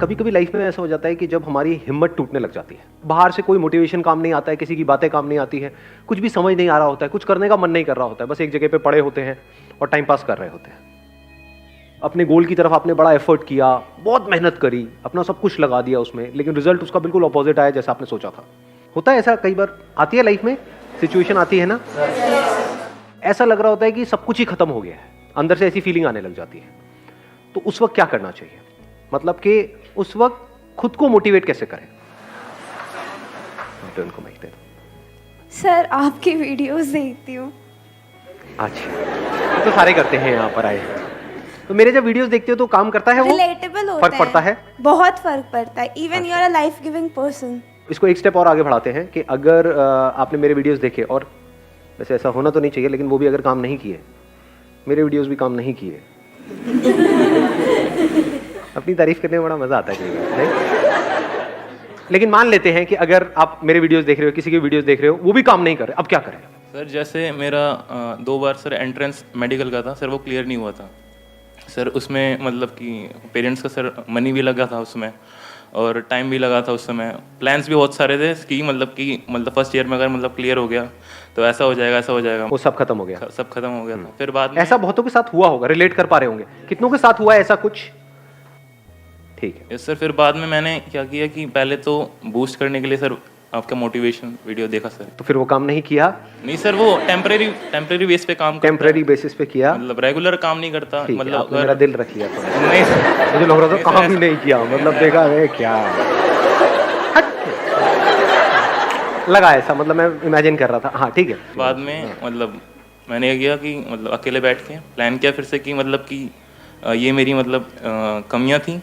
कभी कभी लाइफ में ऐसा हो जाता है कि जब हमारी हिम्मत टूटने लग जाती है, बाहर से कोई मोटिवेशन काम नहीं आता है, किसी की बातें काम नहीं आती है, कुछ भी समझ नहीं आ रहा होता है, कुछ करने का मन नहीं कर रहा होता है, बस एक जगह पे पड़े होते हैं और टाइम पास कर रहे होते हैं। अपने गोल की तरफ आपने बड़ा एफर्ट किया, बहुत मेहनत करी, अपना सब कुछ लगा दिया उसमें, लेकिन रिजल्ट उसका बिल्कुल ऑपोजिट आया जैसा आपने सोचा था। होता है ऐसा, कई बार आती है लाइफ में सिचुएशन आती है ना, ऐसा लग रहा होता है कि सब कुछ ही खत्म हो गया है, अंदर से ऐसी फीलिंग आने लग जाती है। तो उस वक्त क्या करना चाहिए, मतलब कि उस वक्त खुद को मोटिवेट कैसे करें? उनको माइक दे दो। सर आपकी वीडियोस देखती हूँ। अच्छा, तो सारे करते हैं यहाँ पर आए। तो मेरे जब वीडियोस देखते हो तो काम करता है, वो रिलेटेबल होता है, फर्क पड़ता है, बहुत फर्क पड़ता है। Even you are a life giving person. इसको एक स्टेप और आगे बढ़ाते हैं कि अगर आपने मेरे वीडियोस देखे, और वैसे ऐसा होना तो नहीं चाहिए, लेकिन वो भी अगर काम नहीं किए, मेरे वीडियोस भी काम नहीं किए, अपनी तारीफ करने में बड़ा मजा आता है, लेकिन मान लेते हैं कि अगर आप मेरे वीडियोस देख रहे हो, किसी के वीडियोस देख रहे हो, वो भी काम नहीं कर रहे, अब क्या करें? सर जैसे मेरा 2 बार सर एंट्रेंस मेडिकल का था सर, वो क्लियर नहीं हुआ था सर। उसमें मतलब कि पेरेंट्स का सर मनी भी लगा था उसमें, और टाइम भी लगा था उस समय। प्लान्स भी बहुत सारे थे कि मतलब फर्स्ट ईयर में अगर मतलब क्लियर हो गया तो ऐसा हो जाएगा, ऐसा हो जाएगा, वो सब खत्म हो गया, सब खत्म हो गया था। फिर बाद में ऐसा बहुतों के साथ हुआ होगा, रिलेट कर पा रहे होंगे, कितनों के साथ हुआ है ऐसा कुछ? ठीक है सर। फिर बाद में मैंने क्या किया कि पहले तो बूस्ट करने के लिए सर आपका मोटिवेशन वीडियो देखा सर। तो फिर वो काम नहीं किया? नहीं सर, वो टेम्परेरी बेस पे काम करता है। टेम्परेरी बेसिस पे किया, मतलब रेगुलर काम नहीं करता। ठीक है, मतलब आपने मेरा दिल रख लिया। तो नहीं सर, मुझे लग रहा था काम ही नहीं किया, मतलब देखा है क्या लगा ऐसा, मतलब मैं इमेजिन कर रहा था। हाँ ठीक है। बाद में मतलब मैंने ये किया कि मतलब अकेले बैठ के प्लान किया फिर से कि मतलब कि ये मेरी मतलब कमियां थी,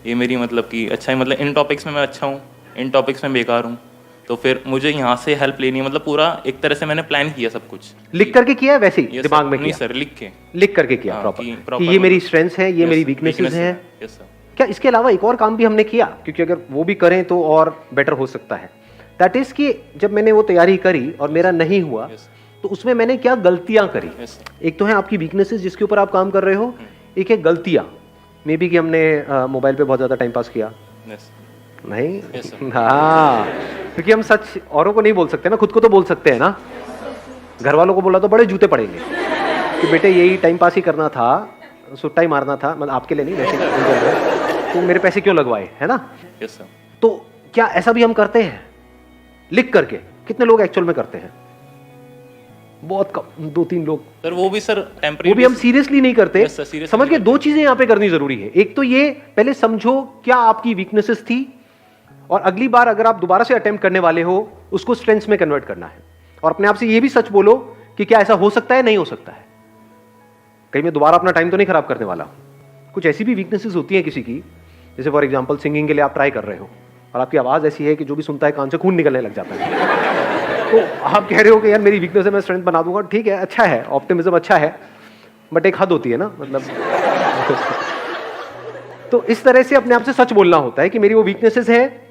ये मेरी मतलब कि अच्छा है, मतलब इन टॉपिक्स में मैं अच्छा हूँ, इन टॉपिक्स में बेकार हूँ, तो फिर मुझे यहाँ से हेल्प लेनी है। मतलब पूरा एक तरह से मैंने प्लान किया सब कुछ। लिख करके किया है वैसे ही दिमाग में? नहीं किया सर, लिख करके किया हाँ, प्रॉपर कि ये मेरी स्ट्रेंथ्स है, ये मेरी वीकनेसेस हैं। Yes sir. क्या इसके अलावा एक और काम भी हमने किया? क्योंकि अगर वो भी करें तो और बेटर हो सकता है। दैट इज कि जब मैंने वो तैयारी करी और मेरा नहीं हुआ, तो उसमें मैंने क्या गलतियां करी? एक तो है आपकी वीकनेसेस जिसके ऊपर आप काम कर रहे हो, एक है गलतियां। मे बी कि हमने मोबाइल पे बहुत ज्यादा टाइम पास किया। नहीं हाँ, क्योंकि हम सच औरों को नहीं बोल सकते ना, खुद को तो बोल सकते हैं ना। घर वालों को बोला तो बड़े जूते पड़ेंगे कि बेटे यही टाइम पास ही करना था, सुट्टा ही मारना था, मतलब आपके लिए नहीं वैसे, तो मेरे पैसे क्यों लगवाए, है ना? Yes sir. तो क्या ऐसा भी हम करते हैं लिख करके? कितने लोग एक्चुअल में करते हैं? बहुत कम, 2-3 लोग सर। वो भी सर टेम्परेरी, वो भी हम सीरियसली नहीं करते। Yes, sir, seriously समझ के नहीं दो चीजें यहाँ पे करनी जरूरी है। एक तो ये पहले समझो क्या आपकी वीकनेसेस थी, और अगली बार अगर आप दोबारा से अटेम्प्ट करने वाले हो उसको स्ट्रेंथ्स में कन्वर्ट करना है। और अपने आप से ये भी सच बोलो कि क्या ऐसा हो सकता है, नहीं हो सकता है, कहीं मैं दोबारा अपना टाइम तो नहीं खराब करने वाला। कुछ ऐसी भी वीकनेसेस होती है किसी की, जैसे फॉर एग्जाम्पल सिंगिंग के लिए आप ट्राई कर रहे हो और आपकी आवाज ऐसी है कि जो भी सुनता है कान से खून निकलने लग जाता है, तो आप कह रहे हो कि यार मेरी वीकनेस है, मैं स्ट्रेंथ बना दूंगा। ठीक है, अच्छा है, ऑप्टिमिज्म अच्छा है, बट एक हद होती है ना, मतलब तो इस तरह से अपने आप से सच बोलना होता है कि मेरी वो वीकनेसेस है,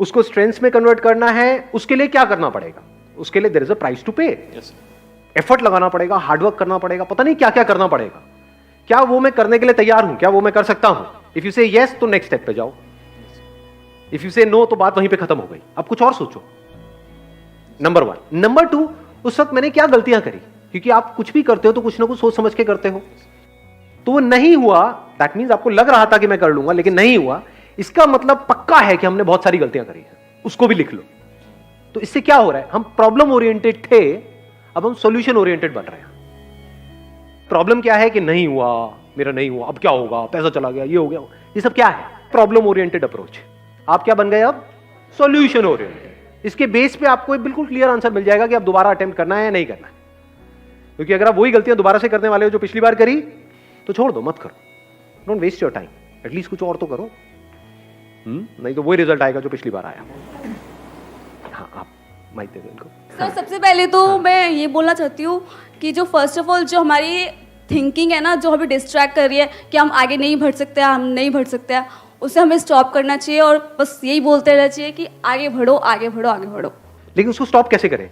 उसको स्ट्रेंथ्स में कन्वर्ट करना है। उसके लिए क्या करना पड़ेगा? उसके लिए there is a price to pay. Effort लगाना पड़ेगा, हार्डवर्क करना पड़ेगा, पता नहीं क्या क्या करना पड़ेगा। क्या वो मैं करने के लिए तैयार हूं? क्या वो मैं कर सकता हूं? इफ यू से यस तो नेक्स्ट स्टेप पे जाओ, इफ यू से नो तो बात वहीं पे खत्म हो गई, अब कुछ और सोचो। नंबर 1। नंबर 2, उस वक्त मैंने क्या गलतियां करी? क्योंकि आप कुछ भी करते हो तो कुछ ना कुछ सोच समझ के करते हो, तो वो नहीं हुआ, दैट मींस आपको लग रहा था कि मैं कर लूंगा लेकिन नहीं हुआ, इसका मतलब पक्का है कि हमने बहुत सारी गलतियां करी है, उसको भी लिख लो। तो इससे क्या हो रहा है, हम प्रॉब्लम ओरिएंटेड थे, अब हम सॉल्यूशन ओरिएंटेड बन रहे हैं। प्रॉब्लम क्या है कि नहीं हुआ, मेरा नहीं हुआ, अब क्या होगा, पैसा चला गया, ये हो गया, ये सब क्या है? Problem oriented approach. आप क्या बन गए अब? Solution oriented. इसके बेस पे आपको एक बिल्कुल क्लियर आंसर मिल जाएगा कि आप दोबारा अटेम्प्ट करना है या नहीं करना है। क्योंकि अगर आप वही गलतियां दोबारा से करने वाले हो जो पिछली बार करी, तो छोड़ दो, मत करो, don't waste your time, at least कुछ और तो करो। नहीं तो वही रिजल्ट आएगा जो पिछली बार आया। हाँ, आप माइक दे दो इनको। सर सबसे पहले तो मैं ये बोलना चाहती हूँ कि जो फर्स्ट ऑफ ऑल जो हमारी थिंकिंग है ना, जो हमें डिस्ट्रैक्ट कर रही है कि हम आगे नहीं बढ़ सकते, हम नहीं बढ़ सकते हैं, उसे हमें स्टॉप करना चाहिए और बस यही बोलते रहना चाहिए कि आगे बढ़ो, आगे बढ़ो, आगे बढ़ो। लेकिन उसको स्टॉप कैसे करें?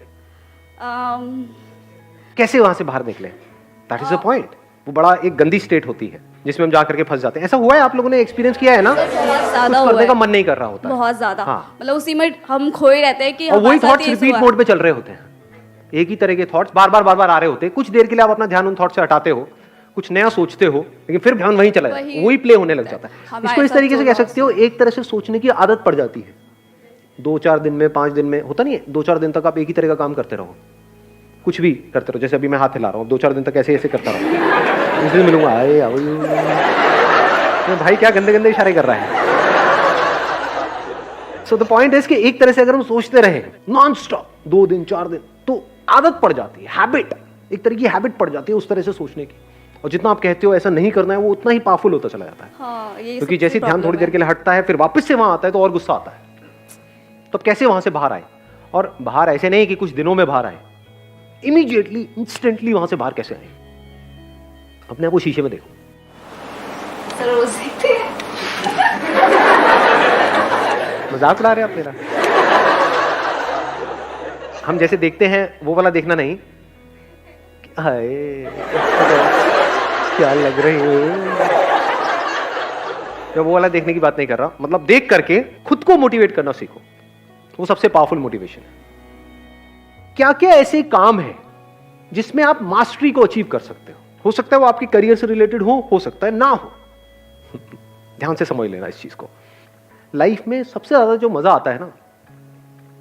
कैसे वहां से बाहर निकले? That is the point. वो बड़ा एक गंदी स्टेट होती है। जिसमें हम जा करके फंस जाते हैं। ऐसा हुआ है, आप लोगों ने एक्सपीरियंस किया है ना? बहुत कुछ ज्यादा हुआ करने है, का मन नहीं कर रहा होता है। बहुत ज्यादा। हाँ। मतलब उसी में हम खोए रहते हैं कि और वही हमारे साथ थॉट्स ये रिपीट हुआ। मोड पे चल रहे होते हैं, एक ही तरह के थॉट्स बार बार आ रहे होते हैं। कुछ देर के लिए आप अपना ध्यान उन थॉट से हटाते हो, कुछ नया सोचते हो, लेकिन फिर ध्यान वहीं चला जाता है, वही प्ले होने लग जाता है। हमारे इसको इस साथ तरीके से जो कह सकते हो, एक तरह से सोचने की आदत पड़ जाती है। 2-4 दिन में, 5 दिन में, होता नहीं है, 2-4 दिन तक आप एक ही तरह का काम करते रहो, कुछ भी करते रहो। जैसे अभी मैं हाथ हिला रहा हूँ, 2-4 दिन तक ऐसे ऐसे करता रहो, उस दिन मिलूंगा, आए आओ भाई क्या गंदे गंदे इशारे कर रहा है। सो द पॉइंट इज कि एक तरह से अगर हम सोचते रहे नॉन स्टॉप 2 दिन 4 दिन, तो आदत पड़ जाती है, हैबिट, एक तरह की हैबिट पड़ जाती है उस तरह से सोचने की। और जितना आप कहते हो ऐसा नहीं करना है, वो उतना ही पावरफुल होता चला जाता है। हाँ, ये क्योंकि सबसे जैसे ध्यान problem थोड़ी देर है। के लिए हटता है, फिर वापस से वहां आता है तो और गुस्सा आता है। तो अब कैसे वहां से बाहर आए? और बाहर ऐसे नहीं कि कुछ दिनों में बाहर आए, इमीडिएटली इंस्टेंटली वहां से बाहर कैसे आए? अपने आप को शीशे में देखो। सर रोज देखते हैं। मजाक उड़ा रहे हैं आप मेरा? हम जैसे देखते हैं वो वाला देखना नहीं, हाय क्या लग रही है, मैं वो वाला देखने की बात नहीं कर रहा। मतलब देख करके खुद को मोटिवेट करना सीखो, वो सबसे पावरफुल मोटिवेशन है। क्या क्या ऐसे काम है जिसमें आप मास्टरी को अचीव कर सकते हो सकता है वो आपके करियर से रिलेटेड हो सकता है ना हो। ध्यान से समझ लेना इस चीज को। लाइफ में सबसे ज्यादा जो मजा आता है ना,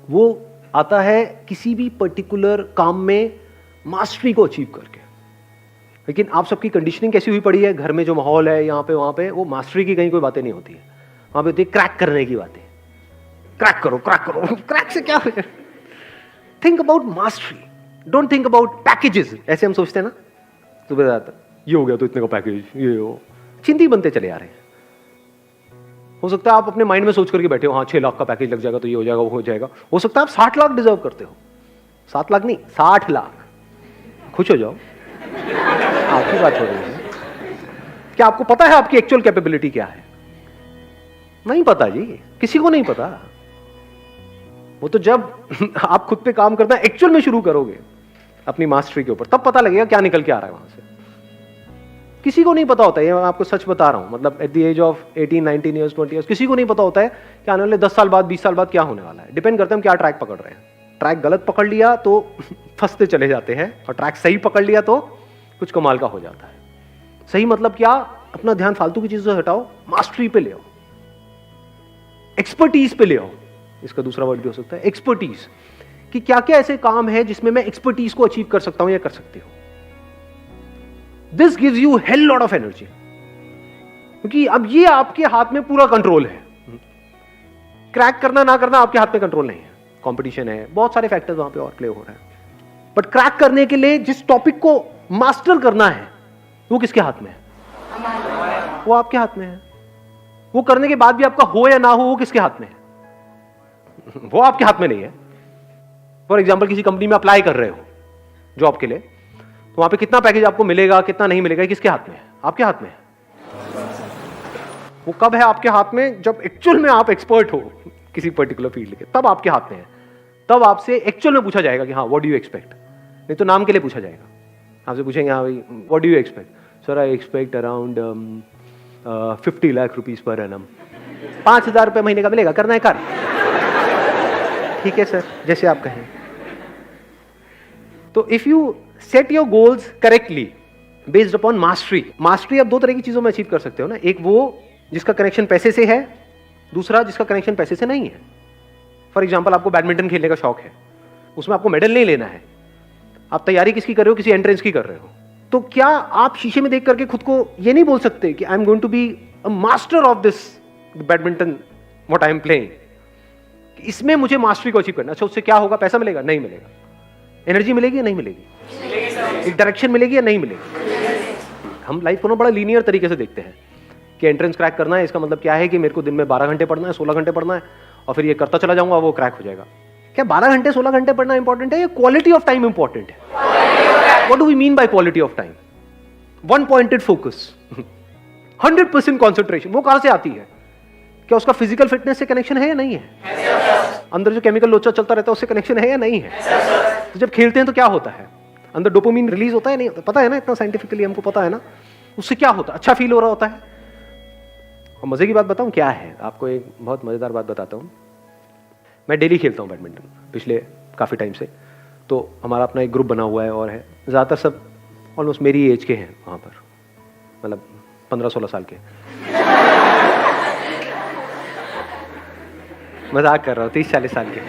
वो आता है किसी भी पर्टिकुलर काम में मास्टरी को अचीव करके। लेकिन आप सबकी कंडीशनिंग कैसी हुई पड़ी है, घर में जो माहौल है, यहाँ पे वहां पे, वो मास्टरी की कहीं कोई बातें नहीं होती है। वहां पे होती है क्रैक करने की बातें। क्रैक करो क्रैक करो, क्रैक से क्या है? Think about mastery, don't think about packages. ऐसे हम सोचते हैं ना, सुबह जाता ये हो गया तो इतने का पैकेज, ये हो, चिंती बनते चले आ रहे हैं। हो सकता है आप अपने माइंड में सोच करके बैठे हो, हाँ 6 लाख का पैकेज लग जाएगा तो ये हो जाएगा वो हो जाएगा। हो सकता है आप 60 लाख डिजर्व करते हो, 7 लाख नहीं 60 लाख। खुश हो जाओ, आपकी बात हो रही है। क्या आपको पता है आपकी एक्चुअल कैपेबिलिटी क्या है? नहीं पता जी, किसी को नहीं पता। वो तो जब आप खुद पे काम करना एक्चुअल में शुरू करोगे अपनी मास्टरी के ऊपर, तब पता लगेगा क्या निकल के आ रहा है वहां से। किसी को नहीं पता होता है, ये मैं आपको सच बता रहा हूं। मतलब at the age of 18, 19 years, 20 years, किसी को नहीं पता होता है कि आने वाले 10 साल बाद, 20 साल बाद क्या होने वाला है। डिपेंड करता है हम क्या ट्रैक पकड़ रहे हैं। ट्रैक गलत पकड़ लिया तो फंसते चले जाते हैं, और ट्रैक सही पकड़ लिया तो कुछ कमाल का हो जाता है। सही मतलब क्या? अपना ध्यान फालतू की चीजों से हटाओ, मास्टरी पे ले आओ, एक्सपर्टीज पे ले आओ। इसका दूसरा वर्ड भी हो सकता है एक्सपर्टीज, कि क्या क्या ऐसे काम है जिसमें मैं एक्सपर्टीज को अचीव कर सकता हूं या कर सकती हूं। This gives you hell lot of energy, क्योंकि अब ये आपके हाथ में पूरा कंट्रोल है। क्रैक करना ना करना आपके हाथ में कंट्रोल नहीं है। कंपटीशन है, बहुत सारे फैक्टर्स वहां पे और प्ले हो रहे हैं। बट क्रैक करने के लिए जिस टॉपिक को मास्टर करना है, वो किसके हाथ में है? वो आपके हाथ में है। वो करने के बाद भी आपका हो या ना हो, वो किसके हाथ में है? वो आपके हाथ में नहीं है। फॉर एग्जाम्पल, किसी कंपनी में अप्लाई कर रहे हो जॉब के लिए, तो वहां पे कितना पैकेज आपको मिलेगा, कितना नहीं मिलेगा, किसके हाथ में है? आपके हाथ में है। वो कब है आपके हाथ में? जब एक्चुअल में आप एक्सपर्ट हो किसी पर्टिकुलर फील्ड के, तब आपके हाथ में है। तब आपसे एक्चुअल में पूछा जाएगा कि हाँ व्हाट डू यू एक्सपेक्ट। नहीं तो नाम के लिए पूछा जाएगा। आपसे पूछेंगे हाँ भाई what do you expect. Sir I expect around 50 lakh rupees per annum. 5,000 रुपये महीने का मिलेगा, करना है कर। ठीक है सर, जैसे आप कहें। तो if you set your goals correctly based upon mastery, mastery आप 2 तरह की चीजों में अचीव कर सकते हो ना। एक वो जिसका कनेक्शन पैसे से है, दूसरा जिसका कनेक्शन पैसे से नहीं है। फॉर एग्जाम्पल, आपको बैडमिंटन खेलने का शौक है, उसमें आपको मेडल नहीं लेना है। आप तैयारी किसकी कर रहे हो? किसी एंट्रेंस की कर रहे हो। तो क्या आप शीशे में देख करके खुद को ये नहीं बोल सकते कि I am going to be a master of this badminton what I am playing. इसमें मुझे मास्टरी को अचीव करना। अच्छा, उससे क्या होगा? पैसा मिलेगा? नहीं मिलेगा। एनर्जी मिलेगी या नहीं मिलेगी? एक डायरेक्शन मिलेगी या नहीं मिलेगी? हम लाइफ को ना बड़ा लीनियर तरीके से देखते हैं कि एंट्रेंस क्रैक करना है, इसका मतलब क्या है कि मेरे को दिन में 12 घंटे पढ़ना है, 16 घंटे पढ़ना है, और फिर ये करता चला जाऊंगा, वो क्रैक हो जाएगा। क्या 12 घंटे 16 घंटे पढ़ना इंपॉर्टेंट है या क्वालिटी ऑफ टाइम इंपॉर्टेंट है? What do we mean by quality of time? One pointed focus, 100% concentration, वो कहां से आती है? क्या उसका फिजिकल फिटनेस से कनेक्शन है या नहीं है? अंदर जो केमिकल लोचा चलता रहता है उससे कनेक्शन है या नहीं है? तो जब खेलते हैं तो क्या होता है? अंदर डोपामिन रिलीज होता है नहीं होता? पता है ना, इतना साइंटिफिकली हमको पता है ना उससे क्या होता है? अच्छा फील हो रहा होता है। और मजे की बात बताऊं क्या है आपको, एक बहुत मजेदार बात बताता हूं। मैं डेली खेलता हूं बैडमिंटन पिछले काफी टाइम से। तो हमारा अपना एक ग्रुप बना हुआ है और है, ज्यादातर सब ऑलमोस्ट मेरी एज के हैं वहां पर, मतलब 15-16 साल के। मजाक कर रहा हूँ, 30-40 साल के।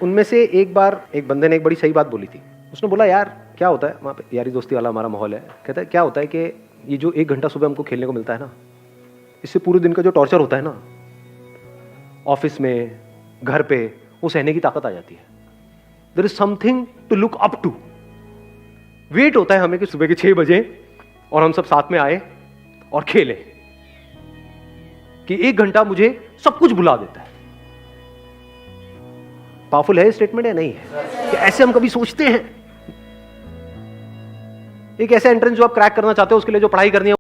उनमें से एक बार एक बंदे ने एक बड़ी सही बात बोली थी। उसने बोला यार क्या होता है वहाँ पे, यारी दोस्ती वाला हमारा माहौल है, कहता है क्या होता है कि ये जो 1 घंटा सुबह हमको खेलने को मिलता है ना, इससे पूरे दिन का जो टॉर्चर होता है ना ऑफिस में, घर पे, वो सहने की ताकत आ जाती है। There is something to look up to. Wait होता है हमें कि सुबह के 6 बजे और हम सब साथ में आए और खेले, कि 1 घंटा मुझे सब कुछ भुला देता है। पावरफुल है स्टेटमेंट या नहीं है? कि ऐसे हम कभी सोचते हैं? एक ऐसा एंट्रेंस जो आप क्रैक करना चाहते हो, उसके लिए जो पढ़ाई करनी है